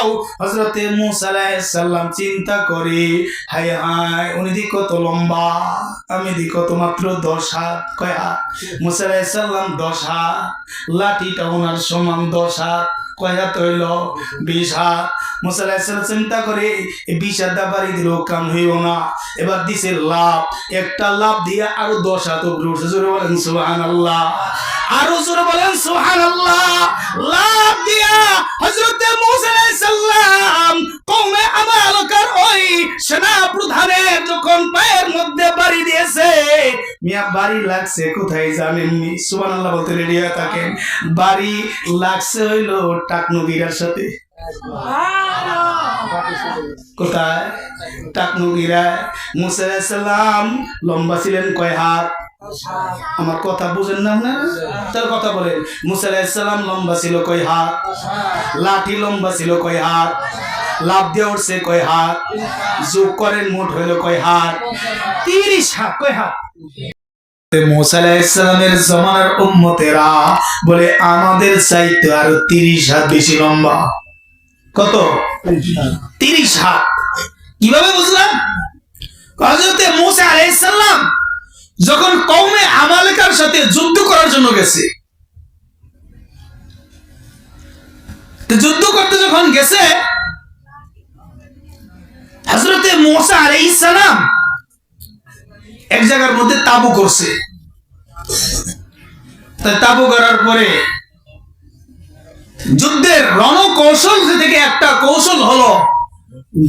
যাও। হযরতে মুসা আলাইহিস সালাম চিন্তা করে, হায় হায় উনি দি কত লম্বা, আমি দি কত মাত্র 10 হাত। কয় হাত? মুসা আলাইহিস সালাম 10 হাত, লাঠিটা ওনার সমান 10 হাত। কয় হাত হইল? 20 হাত। মুসা আলাইহিস সালাম চিন্তা করে 20 হাত বাড়ি দিলেও কাম হইব না। এবার দিছে লাভ, একটা লাভ দিয়ে আরো 10 হাত উপরে উঠছে। জোরে বলেন সুবহানাল্লাহ, আরো জোরে বলেন সুবহানাল্লাহ। লাভ দিয়া হযরতে মুসা আলাইহিস সালাম কওমে আমালকার ওই সেনা প্রধানের যখন পায়ের মধ্যে বাড়ি দিয়েছে, মিয়া বাড়ি লাগছে কোথায় জানেননি? সুবহানাল্লাহ বলতে রেডি হয়ে থাকেন। বাড়ি লাগছে হইলো টাকনুগিরার সাথে। কোথায়? টাকনুগিরায়। মুসা আলাইহিস সালাম লম্বা ছিলেন কয় হাত? আমার কথা বুঝেন না আপনারা? তার কথা বলেন। মুসা আলাইহিস সালাম লম্বা ছিল কয় হাত? লাঠি লম্বা ছিল কয় হাত? লাভ দিয়ে উঠছে কয় হাত? যোগ করেন মোট হইল কয় হাত? 30 হাত। কয় হাত? মুসা আলাইহিস সালামের জামানার উম্মতেরা বলে আমাদের চাইতে আরো 30 হাত বেশি লম্বা। কত? 30 হাত। কিভাবে বুঝলাম? হযরতে মুসা আলাইহিস সালাম যখন কওমে আমালেকার সাথে যুদ্ধ করার জন্য গেছে, যুদ্ধ করতে যখন গেছে, হযরতে মুসা আলাইহিস সালাম এক জায়গার মধ্যে তাবু করছে। তাই তাবু করার পরে যুদ্ধের রণকৌশল থেকে একটা কৌশল হলো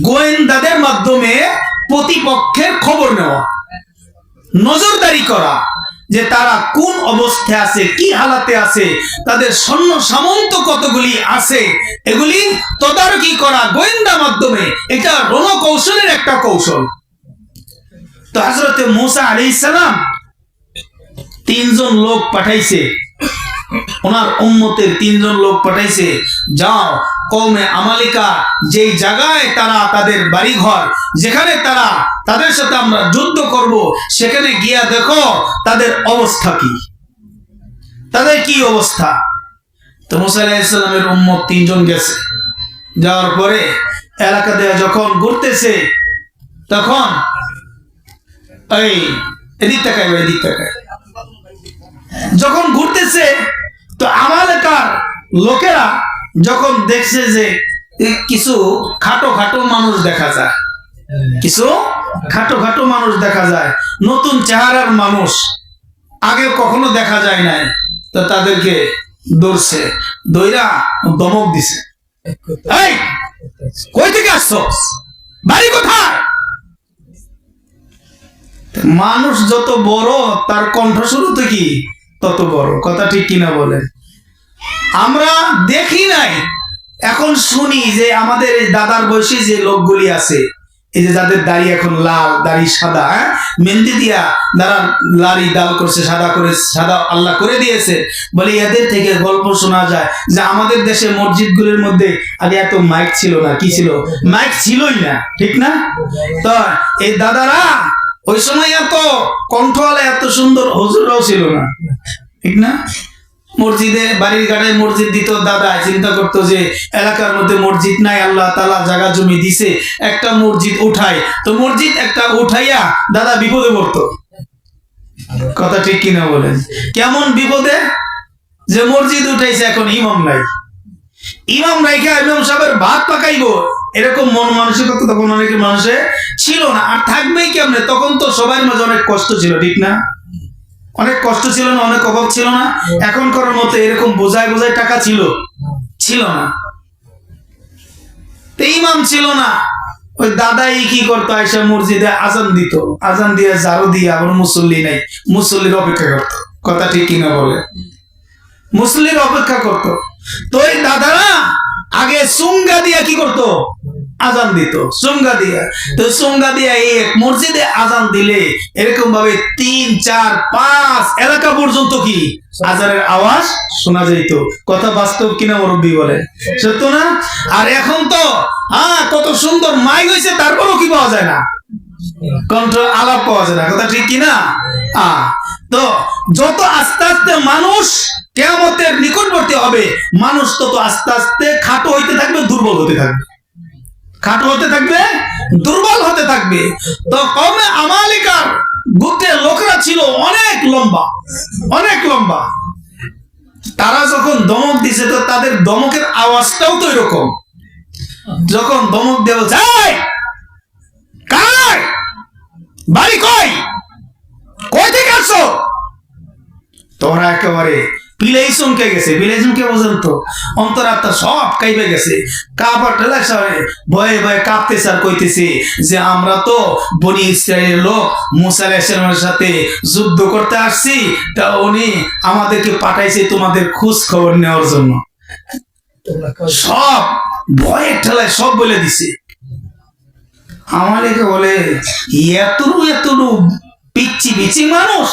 গোয়েন্দাদের মাধ্যমে প্রতিপক্ষের খবর নেওয়া, নজরদারি করা, যে তারা কোন অবস্থায় আছে, কি হালাতে আছে, তাদের সৈন্য সামন্ত কতগুলি আছে, এগুলি তদারকি করা গোয়েন্দা মাধ্যমে। এটা রণকৌশলের একটা কৌশল। তো হযরতে মুসা আলাইহিস সালাম 3 জন লোক পাঠাইছে, ওনার উম্মতের 3 জন লোক পাঠাইছে, যাও কওমে আমালিকা যেই জায়গায় তারা তাদের বাড়িঘর, যেখানে তারা তাদের সাথে আমরা যুদ্ধ করব, সেখানে গিয়া দেখো তাদের অবস্থা কি, তাদের কি অবস্থা। তো মুসা আলাইহিস সালামের উম্মত 3 জন গেছে। যাওয়ার পরে এলাকা দিয়ে যখন ঘুরতেছে, তখন এই এদিক তাকায় এদিক তাকায়, যখন ঘুরতেছে তো আমালেকার লোকেরা যখন দেখছে যে কিছু খাটো খাটো মানুষ দেখা যায়, কিছু খাটো খাটো মানুষ দেখা যায়, নতুন চেহারার মানুষ, আগে কখনো দেখা যায় নাই, তো তাদেরকে ধরছে, দইরা দমক দিছে, এই কই থেকে আসছো, বাড়ি কোথায়? মানুষ যত বড় তার কণ্ঠস্বর তো কি তত বড়। কথা ঠিক কিনা বলেন? আমরা দেখি নাই, এখন শুনি যে আমাদের এই দাদার বয়সী যে লোকগুলি আছে, এই যে যাদের দাড়ি এখন লাল, দাড়ি সাদা, মেহেন্দি দিয়া যারা দাড়ি লাল করছে, সাদা করে, সাদা আল্লাহ করে দিয়েছে, বলে এদের থেকে গল্প শোনা যায় যে আমাদের দেশে মসজিদগুলির মধ্যে আগে এত মাইক ছিল না। কি ছিল? মাইক ছিলই না, ঠিক না? তো এই দাদারা ওই সময় এত কণ্ঠওয়ালা, এত সুন্দর হুজুররাও ছিল না, ঠিক না? মসজিদে বাড়ির গাড়ে মসজিদ দিত, দাদা চিন্তা করতো যে এলাকার মধ্যে মসজিদ নাই, আল্লাহ তাআলা জায়গা জমি দিছে, একটা মসজিদ উঠাই। তো মসজিদ একটা উঠাইয়া দাদা বিপদে পড়তো। কথা ঠিক কিনা বলেন? কেমন বিপদে? যে মসজিদ উঠাইছে, এখন ইমাম নাই, ইমাম রাইখা ইমাম সাহেবের ভাত পাকাইবো, এরকম মন মানসিকতা তখন অনেকের মানুষে ছিল না। আর থাকবেই কেমনে? তখন তো সবার মাঝে অনেক কষ্ট ছিল, ঠিক না? অনেক কষ্ট ছিল না, অনেক অভাব ছিল না। এখন করার মতো এরকম বোঝায় বোঝায় টাকা ছিল না। তো ইমাম ছিল না, ওই দাদাই কি করতো, আয়সা মসজিদে আজান দিত, আজান দিয়ে ঝাড়ু দিয়ে, আবার মুসল্লি নাই, মুসল্লির অপেক্ষা করতো। কথা ঠিক কিনা বলে? মুসল্লির অপেক্ষা করতো। তো এই দাদারা আগে সুঙ্গা দিয়া কি করতো? আজান দিত, সুঙ্গা দিয়া। তো সুঙ্গা দিয়া এক মসজিদে আজান দিলে এরকম ভাবে 3, 4, 5 এলাকা পর্যন্ত কি আজানের আওয়াজ শোনা যেত। কথা বাস্তব কিনা মুরব্বী বলে? সত্য না? আর এখন তো কত সুন্দর মাইক হয়েছে, তারপরও কি পাওয়া যায় না, কণ্ঠ আলাপ পাওয়া যায় না। কথা ঠিক কিনা? তো যত আস্তে আস্তে মানুষ কিয়ামতের নিকটবর্তী হবে, মানুষ তত আস্তে আস্তে খাটো হইতে থাকবে, দুর্বল হতে থাকবে, খাটো হতে থাকবে, দুর্বল হতে থাকবে। তো কওমে আমালিকার গোত্রের লোকেরা ছিল অনেক লম্বা, অনেক লম্বা। তারা যখন দমক দিছে তো তাদের দমকের আওয়াজটাও তো এরকম। যখন দমক দেওয়া যায়, কার বাড়ি কই, কই থেকে আসছো, তোরা একেবারে পিলাই চমকে গেছে। পিলাই চমকে বোঝেন তো, অন্তরাত্মা সব কাইবে গেছে। কাপড় ঠেলা ভয়ে ভয়ে কাঁপতেছে আর কইতেছে যে আমরা তো বনি ইসরায়েলের লোক, মুসা আলাইহিস সালামের সাথে যুদ্ধ করতে আসছি, তা উনি আমাদেরকে পাঠাইছে তোমাদের খোঁজ খবর নেওয়ার জন্য। সব ভয়ে ঠেলায় সব বলে দিছে। আমাদেরকে বলে এতটুকু পিচ্ছি পিচ্ছি মানুষ,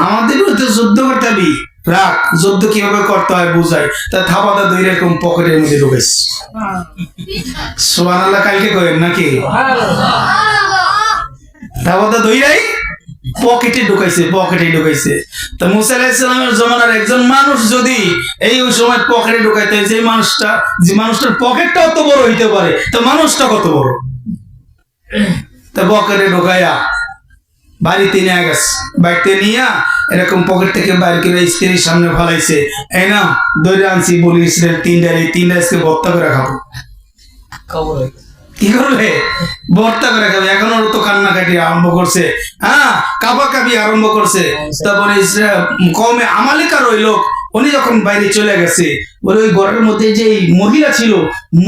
আমাদের যুদ্ধ করতে হবে, রাখ যুদ্ধ কিভাবে করতে হয় বুঝাই। তা থাপাটা দুই রকম পকেটের মধ্যে ঢুকেছে। সুবহানাল্লাহ কালকে করেন নাকি? থাপাটা দুইরাই পকেটে ঢুকাইছে, পকেটে ঢুকাইছে। তা মুসা আলাইহিস সালামের জমানার একজন মানুষ যদি এই সময় পকেটে ঢুকাইতে, যে মানুষটার পকেটটা অত বড় হইতে পারে, তো মানুষটা কত বড়। তা পকেটে ঢুকাইয়া বাড়িতে নিয়ে গেছে, বাড়িতে নিয়ে এরকম পকেট থেকে বাইর করে স্ত্রীর সামনে ফলাইছে। এই না দৈরে আনছি বলি ইসরায়েল তিনটা আজকে ভর্তা করে খাবো। কি করবে? ভর্তা করে খাবে। এখন ওর তো কান্নাকাটি আরম্ভ করছে, হ্যাঁ কাঁপাকাঁপি আরম্ভ করছে। তারপরে কওমে আমালিকার ওই লোক, উনি যখন বাইরে চলে গেছে, বলে ওই ঘরের মধ্যে যে মহিলা ছিল,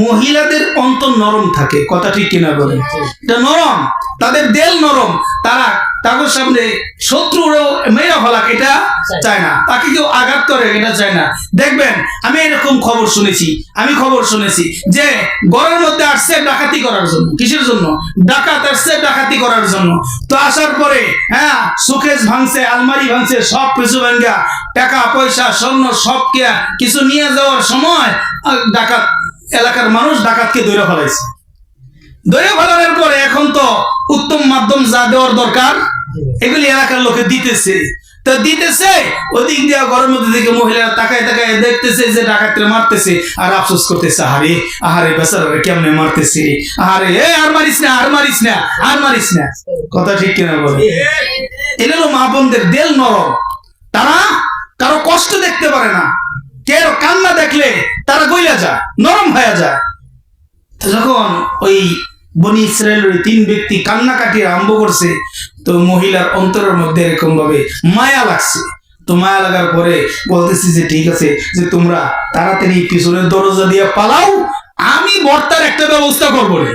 মহিলাদের অন্তর নরম থাকে, কথা ঠিক কিনা বলে? এটা নরম, তাদের দেল নরম। তারা তাদের সামনে শত্রুরও মেয়েরা ফলাক এটা চায় না, তাকে কেউ আঘাত করে এটা চায় না। দেখবেন আমি এরকম খবর শুনেছি যে ঘরের মধ্যে আসছে ডাকাতি করার জন্য। কিসের জন্য? ডাকাত আসছে ডাকাতি করার জন্য। তো আসার পরে হ্যাঁ শোকেস ভাঙছে, আলমারি ভাঙছে, সব কিছু ভাঙা, টাকা পয়সা স্বর্ণ সব কিছু নিয়ে যাওয়ার সময় ডাকাত, এলাকার মানুষ ডাকাতকে ধরে ফেলাইছে। ধরে ফেলানোর পরে এখন তো উত্তম মাধ্যম যা দেওয়ার দরকার এগুলি এলাকার লোকে দিতেছে। তো দিতেছে ওদিক দিয়ে ঘরের মধ্যে থেকে মহিলারা তাকায় তাকায় দেখতেছে যে ডাকাতরে মারতেছে, আর আফসোস করতেছে, আহারে বেচারারে কেমনে মারতেছে, আহারে আর মারিস না, আর মারিস না, আর মারিস না। কথা ঠিক কিনা বলে? এটা হলো মা বোনদের দেল নরম। তারা কারো কষ্ট দেখতে পারে না, কেউ কান্না দেখলে তারা গইলা যায়, নরম হয়ে যায়। যখন ওই বনি ইসরায়েলের তিন ব্যক্তি কান্নাকাটি আরম্ভ করছে, তো মহিলার অন্তরের মধ্যে এরকম ভাবে মায়া লাগছে। তো মায়া লাগার পরে বলতেছি যে ঠিক আছে, যে তোমরা তাড়াতাড়ি পিছনের দরজা দিয়ে পালাও, আমি ভর্তার একটা ব্যবস্থা করবো না,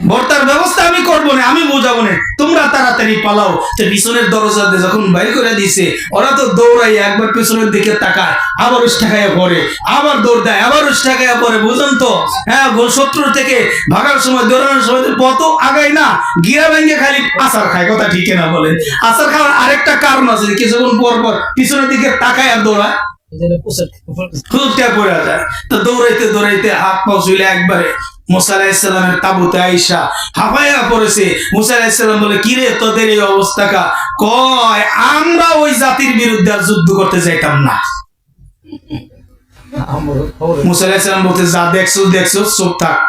ভর্তার ব্যবস্থা আমি করবো না, আমি বোঝাবো না, তোমরা তাড়াতাড়ি পালাও। তো পিছনের দরজা দিয়ে যখন বাইর করে দিছে, ওরা তো দৌড়াই একবার পিছনের দিকে তাকায়, আবার উষ্ঠাকাইয়া পড়ে, আবার দৌড় দেয়, আবার উষ্ঠাকাইয়া পড়ে। বুঝলেন তো? হ্যাঁ, শত্রুর থেকে ভাগার সময়, দৌড়ানোর সময় কত আগায় না, গিয়া ভেঙে খালি আচার খায়। কথা ঠিক না বলেন? আচার খাওয়ার আরেকটা কারণ আছে, কিছুক্ষণ পর পর পিছনের দিকে তাকায় আর দৌড়ায়, পড়ে যায়। তো দৌড়াইতে দৌড়াইতে হাত পা চুলে একবারে মুসা আলাইহিস সালামের তাবুতে আইসা হাফায়া পড়েছে। মুসা আলাইহিস সালাম বলে, কিরে তোদের এই অবস্থা কা? কয় আমরা ওই জাতির বিরুদ্ধে আর যুদ্ধ করতে চাইতাম না। মুসা আলাইহিস সালাম বলতে, যা দেখছো চুপ থাক,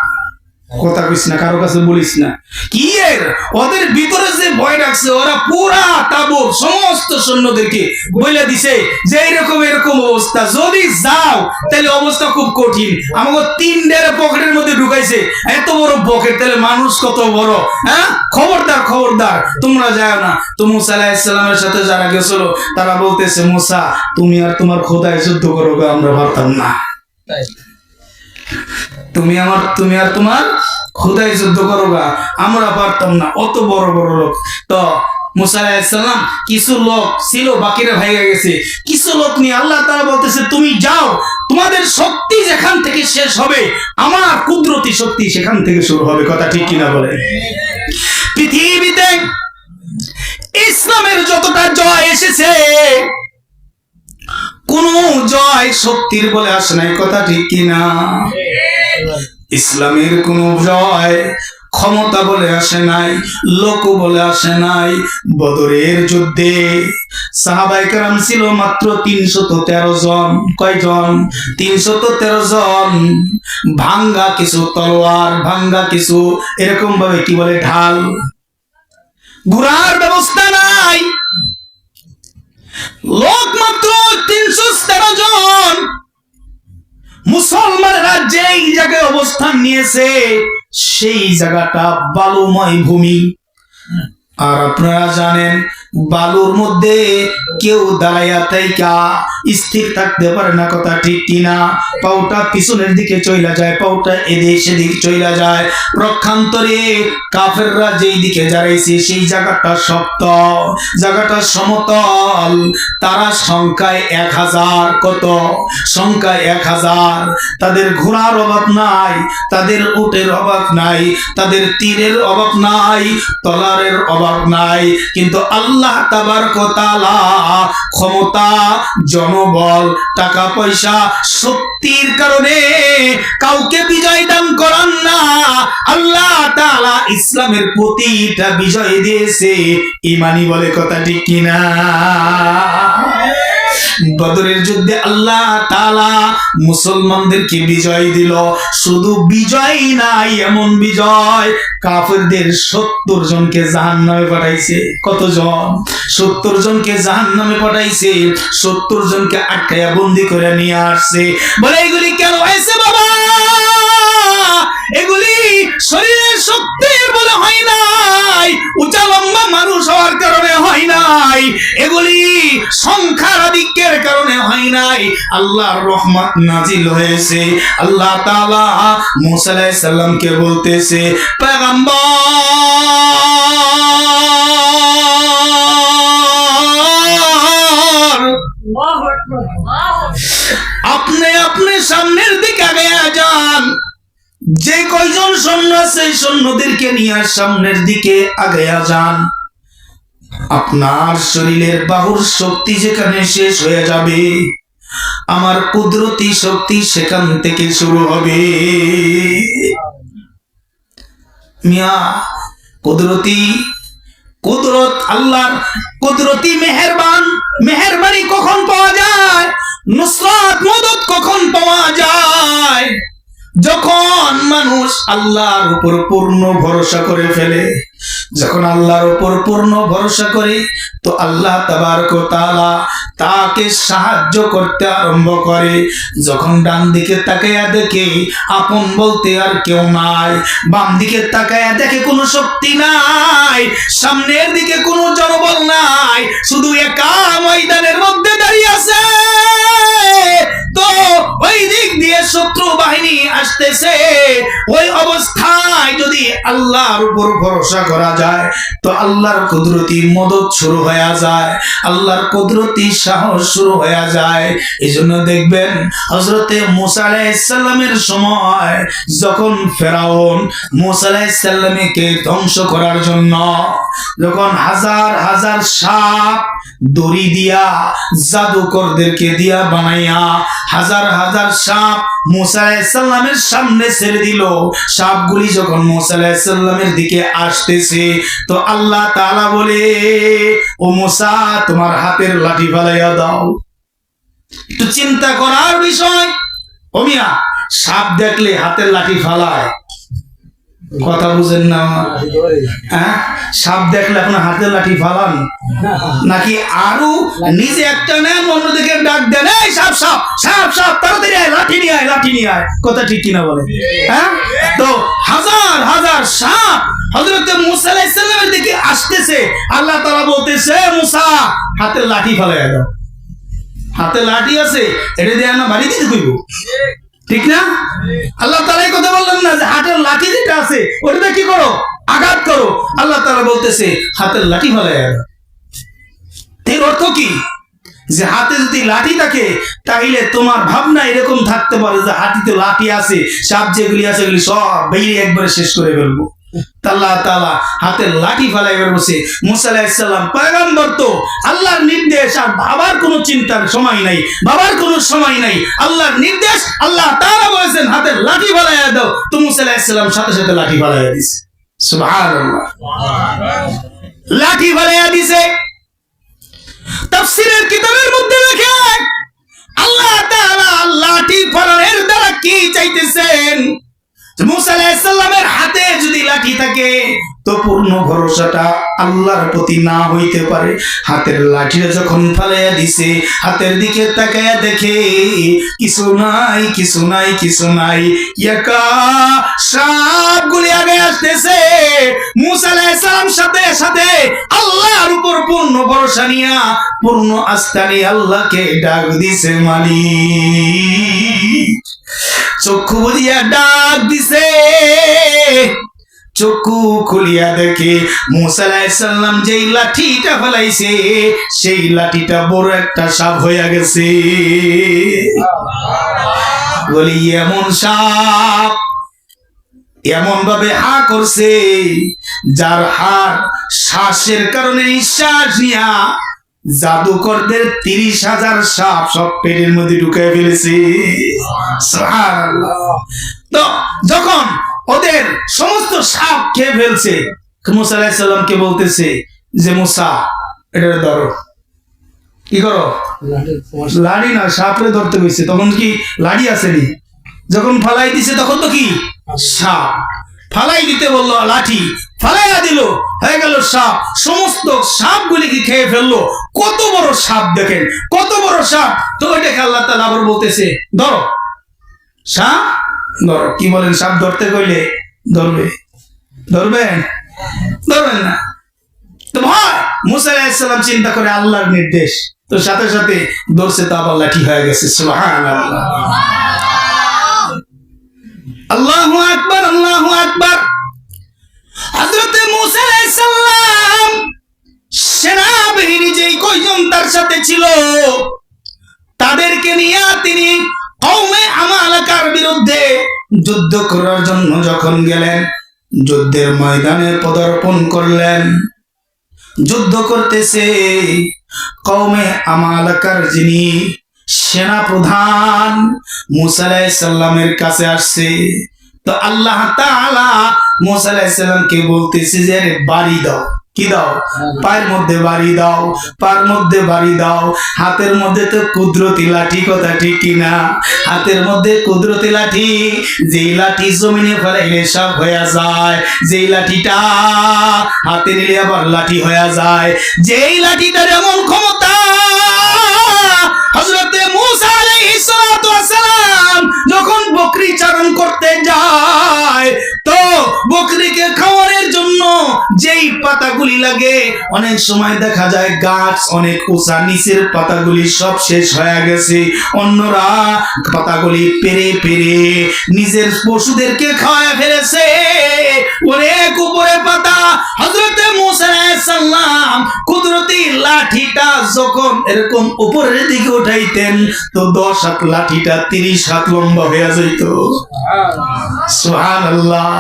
কথা কইস না, কারো কাছে বলিস না। কি এর ওদের ভিতরে যে ভয় রাখছে, ওরা পুরা তাবুর সমস্ত সৈন্যদেরকে বলে দিছে যে এরকম অবস্থা, যদি যাও তাহলে অবস্থা খুব কঠিন। আমাকে 3 পকেটের মধ্যে ঢুকাইছে, এত বড় পকেট, তাহলে মানুষ কত বড়। হ্যাঁ, খবরদার তোমরা যাও না। তো মুসা আলাইহিস সালামের সাথে যারা গেছিল তারা বলতেছে, মুসা তুমি আর তোমার খোদায় যুদ্ধ করো, আমরা পারতাম না। তুমি আর তোমার খোদায় যুদ্ধ করো, আমরা পারতাম না, অত বড় বড় লোক। তো মুসা আলাইহিস সালাম কিছু লোক ছিল, বাকিরা ভাইয়া গেছে, কিছু লোক নিয়ে আল্লাহ তাআলা বলতেছে, তুমি যাও, তোমাদের শক্তি যেখান থেকে শেষ হবে আমার কুদরতি শক্তি সেখান থেকে শুরু হবে। কথা ঠিক কিনা বলে? পৃথিবীতে ইসলামের যতটা জয় এসেছে, কোন জয় শক্তির বলে আসে নাই। কথা ঠিক কিনা? ইসলামের কোন জয় ক্ষমতা বলে আসে নাই, লোক বলে আসে নাই। বদরের যুদ্ধে সাহাবায়ে কেরাম ছিল মাত্র 313 জন। কয়জন? 313 জন। ভাঙ্গা কিছু তলোয়ার, ভাঙ্গা কিছু এরকম ভাবে কি বলে ঢাল, ঘোড়ার ব্যবস্থা নাই। লোক মাত্র 313 জন। মুসলমানরা যেই জায়গায় অবস্থান নিয়েছে সেই জায়গাটা বালুময় ভূমি। আর আপনারা জানেন বালুর মধ্যে কেউ দাঁড়াইয়া থাইকা স্থির থাকতে পারে না, কথা ঠিক কিনা? পাউটা পিছনের দিকে চইলা যায়, পাউটা এদিক সেদিক চইলা যায়। প্রক্ষান্তরে কাফেররা যেই দিকে দাঁড়াইছে সেই জায়গাটা শক্ত, জায়গাটা সমতল। তারা সংখ্যায় 1000। কত? সংখ্যায় 1000। তাদের ঘোড়ার অভাব নাই, তাদের উটের অভাব নাই, তাদের তীরের অভাব নাই, তলারের অভাব নাই। কিন্তু আল্লাহ তাবারক ওয়া তাআলা ক্ষমতা, জনবল, টাকা পয়সা, শক্তির কারণে কাউকে বিজয় দান করান না। আল্লাহ তাআলা ইসলামের প্রতিটা বিজয় দিয়েছে ইমানি বলে, কথা ঠিক কিনা? বদরের যুদ্ধে আল্লাহ তাআলা মুসলমানদেরকে বিজয় দিল। শুধু বিজয় নাই, এমন বিজয় কাফেরদের 70 জনকে জাহান্নামে পাঠাইছে। কতজন? 70 জনকে জাহান্নামে পাঠাইছে। 70 জনকে আটকায়া বন্দী করে নিয়ে আসছে। বলে এগুলি কেন হয়েছে বাবা? এগুলি শরীরের শক্তির বলে হয় নাই, উঁচা লম্বা মানুষ হওয়ার কারণে হয় নাই, এগুলি সংখ্যার আধিক্যের কারণে হয় নাই। আল্লাহর রহমত নাজিল হয়েছে। আল্লাহ তাআলা মূসা আলাইহিস সালামকে বলতেছে, পয়গম্বর আপনি আপনি সামনের দিকে আগায়া যান। যে কয়জন সৈন্য আছে সৈন্যদেরকে নিয়ে সামনের দিকে আগায়া যান। আপনার শরীরের বাহুর শক্তি যেখানে শেষ হয়ে যাবে, আমার কুদরতি শক্তি সেখান থেকে শুরু হবে। মিয়া, কুদরত আল্লাহর কুদরতি মেহেরবানি কখন পাওয়া যায়? নুসরাত মদদ কখন পাওয়া যায়? যখন মানুষ আল্লাহর উপর পূর্ণ ভরসা করে ফেলে। যখন আল্লাহর উপর পূর্ণ ভরসা করে তো আল্লাহ তাবারক ওয়া তাআলা তাকে সাহায্য করতে আরম্ভ করে। যখন ডান দিকে তাকায়া দেখে আপন বলতে আর কেউ নাই, বাম দিকে তাকায়া দেখে কোনো শক্তি নাই, সামনের দিকে কোনো জনবল নাই, শুধু একা ময়দানের মধ্যে দাঁড়িয়ে আছে, তো ওই দিক দিয়ে শত্রু বাহিনী আসতেছে। ওই অবস্থায় যদি আল্লাহর উপর ভরসা করা যায় তো আল্লাহর কুদরতি মদদ শুরু হয়ে যায়, আল্লাহর কুদরতি সাহস শুরু হয়ে যায়। এই জন্য দেখবেন হযরতে মূসা আলাইহিস সালামের সময় যখন ফেরাউন মূসা আলাইহিস সালামকে ধ্বংস করার জন্য যখন হাজার হাজার সাপ দড়ি দিয়া জাদুকরদেরকে দিয়া বানাইয়া হাজার হাজার সাপ মূসা আলাইহিস সালামের সামনে ছেড়ে দিল, সাপগুলি যখন মূসা আলাইহিস সালামের দিকে আসতেছে তো আল্লাহ তাআলা বলে, ও মূসা তোমার হাতের লাঠি ফালাইয়া দাও। একটু চিন্তা করার বিষয়। ও মিয়া, সাপ দেখলে হাতের লাঠি ফালায়, কথা বুঝেন না? হ্যাঁ, সাপ দেখলে আপনার হাতের লাঠি ফালান নাকি আরো নিজে একটা নেন, অন্যদিকে ডাক দেন, এই সাপ সাপ সাপ সাপ তাড়াতাড়ি আয়, লাঠি নিয়ে আয়, লাঠি নিয়ে আয়। কথা ঠিক কিনা বলে? হ্যাঁ, তো হাজার হাজার সাপ হযরত মূসা আলাইহিস সালামের দিকে আসতেছে। আল্লাহ তাআলা বলতেছে, মূসা হাতের লাঠি ফালাইয়া দাও। হাতে লাঠি আছে, এটা দিয়ে না বাড়ি দিতে কইব, ঠিক না? আল্লাহ তাআলা এই কথা বললেন না যে হাতের লাঠি যেটা আছে ওটা কি করো, আঘাত করো। আল্লাহ তাআলা বলতেছে হাতের লাঠি ফালাইয়া দাও। এর অর্থ কি? যে হাতে যদি লাঠি থাকে তাহলে তোমার ভাবনা এরকম থাকতে পারে যে হাতিতে লাঠি আছে, সাপ যেগুলি আছে এগুলি সব বেরিয়ে একবারে শেষ করে ফেলবো। আল্লাহ তাআলা হাতের লাঠি ফালাইবার বসে মূসা আলাইহিস সালাম পয়গম্বর, তো আল্লাহর নির্দেশ, আর বাবার কোনো চিন্তার সময় নাই, বাবার কোনো সময় নাই, আল্লাহর নির্দেশ। আল্লাহ তাআলা বলেছেন হাতের লাঠি ফালাইয়া দাও, তো মূসা আলাইহিস সালাম সাথে সাথে লাঠি ফালাইয়া দিয়েছে। সুবহানাল্লাহ। লাঠি ফেলাইয়া দিছে। তাফসীরের কিতাবের মধ্যে লেখে আল্লাহ তাআলা লাঠি ফেলানোর দ্বারা কি চাইতেছেন? মুসা আলাইহিস সালামের হাতে যদি লাঠি থাকে তো পূর্ণ ভরসাটা আল্লাহর প্রতি না হইতে পারে। হাতের লাঠিটা যখন ফালাইয়া দিছে, হাতের দিকে তাকায়া দেখে কিছু নাই, কিছু নাই, কিছু নাই। একা সাপগুলি আগে আসতেছে। মুসা আলাইহিস সালাম সাথে সাথে আল্লাহর উপর পূর্ণ ভরসা নিয়া, পূর্ণ আস্থা নিয়ে আল্লাহকে ডাক দিছে মালিক। চক্ষু বুঝিয়া ডাক দিছে। চক্ষু খুলিয়া দেখে মুসা আলাইহিস সালাম যেই লাঠিটা ফেলাইছে সেই লাঠিটা বড় একটা সাপ হইয়া গেছে। বলি এমন সাপ এমন ভাবে হা করছে, যার হার শ্বাসের কারণে নিঃশ্বাস নিয়া জাদুকরদের 30,000 সাপ সব পেটের মধ্যে ঢুকায় ফেলেছে। সুবহানাল্লাহ। তো যখন ওদের সমস্ত সাপ খেয়ে ফেলছে, মুসা আলাইহিস সালামকে বলতেছে যে মুসা এটা ধরো। কি করো? লাঠি না, সাপরে ধরতে কইছে। তখন কি লাঠি আসেনি? যখন ফালাই দিছে তখন তো কি সাপ। ফালাই দিতে বললো, লাঠি ফালাইয়া দিল, হয়ে গেল সাপ। সমস্ত সাপগুলিকে খেয়ে ফেললো। কত বড় সাপ দেখেন, কত বড় সাপ। তো এটাকে আল্লাহ তাআলা আবার বলতেছে ধরো সাপ ধরো। কি বলেন? সাপ ধরতে কইলে ধরবে? ধরবেন? ধরবেন না। তো ভয় মুসা আলাইহিস সালাম চিন্তা করে আল্লাহর নির্দেশ, তো সাথে সাথে ধরছে, তো আবার লাঠি হয়ে গেছে। সুবহানাল্লাহ। আল্লাহু আকবার, আল্লাহু আকবার। হযরত মুসা আলাইহিস সালাম সেনাবাহিনী যেই কয়জন তার সাথে ছিল তাদেরকে নিয়ে তিনি কওমে আমালাকার বিরুদ্ধে যুদ্ধ করার জন্য যখন গেলেন, যুদ্ধের ময়দানে পদার্পণ করলেন। যুদ্ধ করতেছে কওমে আমালাকার যিনি সেনা প্রধান মুসা আলাইহিস সালামের কাছে আসছে। তো আল্লাহ তাআলা মুসা আলাইহিস সালামকে বলতেছে যে বাড়ি দাও। কি দাও? পায়ের মধ্যে বাড়ি দাও, পায়ের মধ্যে বাড়ি দাও। হাতের মধ্যে তো কুদরতি লাঠি, কথা ঠিক কিনা? হাতের মধ্যে কুদরতি লাঠি, যেই লাঠি জমিনে ফেলাইলে সাপ হয়ে যায়, যেই লাঠিটা হাতে নিলে আবার লাঠি হয়ে যায়, যেই লাঠিটার এমন ক্ষমতা। হযরত মুসা আলাইহিস সালাম যখন বকরি চারণ করতে যায়, তো বকরিকে খাওয়ানোর জন্য যেই পাতাগুলি লাগে, অনেক সময় দেখা যায় গাছ অনেক উঁচা, নিচের পাতাগুলি সব শেষ হয়ে গেছে। অন্যরা পাতাগুলি পেরে পেরে নিজের পশুদেরকে খাওয়া ফেলেছে। অনেক উপরে পাতা। হযরত মুসা আলাইহিস সালাম কুদরতি লাঠিটা যখন এরকম উপরের দিকে উঠাইতেন, তো 10 হাত লাঠিটা 30 হাত লম্বা হয়ে যেত। সুবহানাল্লাহ।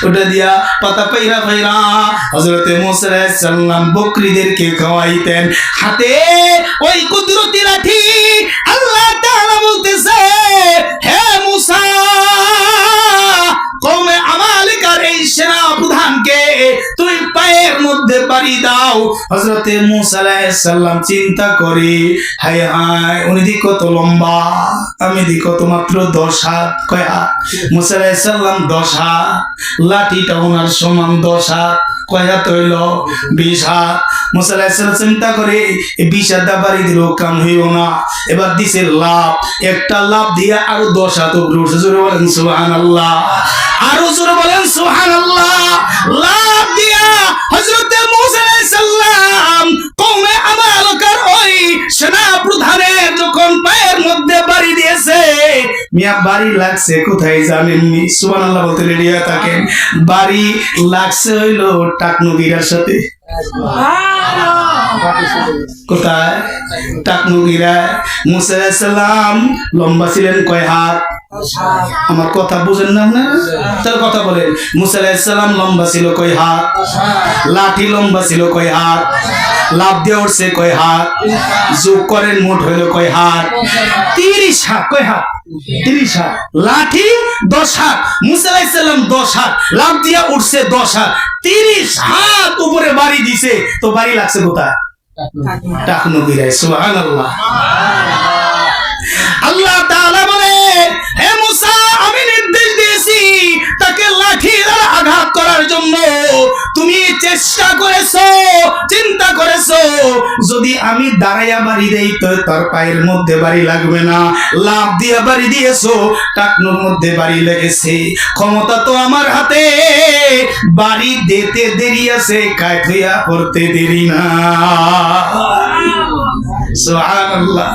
ওটা দিয়া পাতা পাইরা পাইরা হযরত মুসা আলাইহিস সালাম বকরিদেরকে খাওয়াইতেন। হাতে ওই কুদরতি লাঠি। আল্লাহ তাআলা বলতেছে, হে মুসা, কওমে আমালিকার এই সেনা প্রধানকে তুই পায়ের মধ্যে বাড়ি দাও। হযরত মুসা আলাইহিস সালাম চিন্তা করে, হায় হায়, উনি দি কত লম্বা, আমি দি কত মাত্র 10 হাত। কয় হাত? মুসা আলাইহিস সালাম 10 হাত। লাঠিটা ওনার সমান 10 হাত। কয় হাত হইল? 20 হাত। মুসা আলাইহিস সালাম চিন্তা করে, এই 20 হাত বাড়ি দিলেও কাম হইল না। এবার দিছে লাভ। একটা লাভ দিয়া আরো 10 হাত উপরে উঠছে। জোরে বলেন সুবহানাল্লাহ। আরো জোরে বলেন সুবহানাল্লাহ। লাভ দিয়া হযরত মুসা আলাইহিস সালাম কওমে আমালকার ওই সেনা প্রধানের যখন পায়ের মধ্যে বাড়ি দিয়েছে, মিয়া বাড়ি লাগছে কোথায় জানেননি? সুবহানাল্লাহ বলতে রেডি হয়ে থাকেন। বাড়ি লাগছে হইল টাকনুগিরার সাথে। কোথায়? টাকনুগিরা। মুসা আলাইহিস সালাম লম্বা ছিলেন কয় হাত? আমার কথা বুঝেন না? তার কথা বলেন। মুসা আলাইহিস সালাম লম্বা ছিল কয় হাত? লাঠি লম্বা ছিল কয় হাত? লাভ দিয়ে উঠছে কয় হাত? যোগ করেন, মোট হইল কয় হাত? 30 হাত। কয় হাত? 30 হাত। লাঠি 10 হাত, মুসা আলাইহিস সালাম 10 হাত, লাভ দিয়া উঠছে 10 হাত, 30 হাত উপরে বাড়ি দিছে। তো বাড়ি লাগছে কোথায়? টাকনো গিরায়। সুবহানাল্লাহ। আল্লাহ তাআলা বলে, হে মুসা, আমি নির্দেশ দিয়েছি তাকে লাঠি দ্বারা আঘাত করার জন্য। তুমি চেষ্টা করেছো, চিন্তা করেছো, যদি আমি দাঁড়াইয়া বাড়ি দেই তো তার পায়ের মধ্যে বাড়ি লাগবে না। লাভ দিয়ে বাড়ি দিয়েছো, টাকনোর মধ্যে বাড়ি লেগেছে। ক্ষমতা তো আমার হাতে, বাড়ি দিতে দেরি আছে, কায় হইয়া পড়তে দেরি না। সুবহানাল্লাহ।